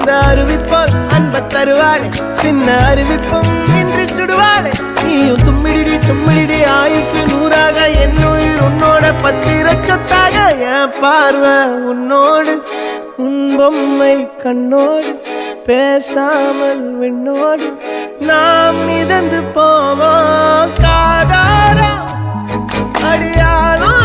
அந்த அறிவிப்போல் அன்ப தருவாளே சின்ன அறிவிப்பும் இன்று சுடுவாளே நீயும் தும்மிடி தும்மிடி ஆயுசு நூறாக என் உயிர் உன்னோட பத்திர சொத்தாக என் பார்வை உன்னோடு உன் பொம்மை கண்ணோடு பேசாமல் விண்ணோடு நாம் மிதந்து போவோம் காதாரா அடியாலும்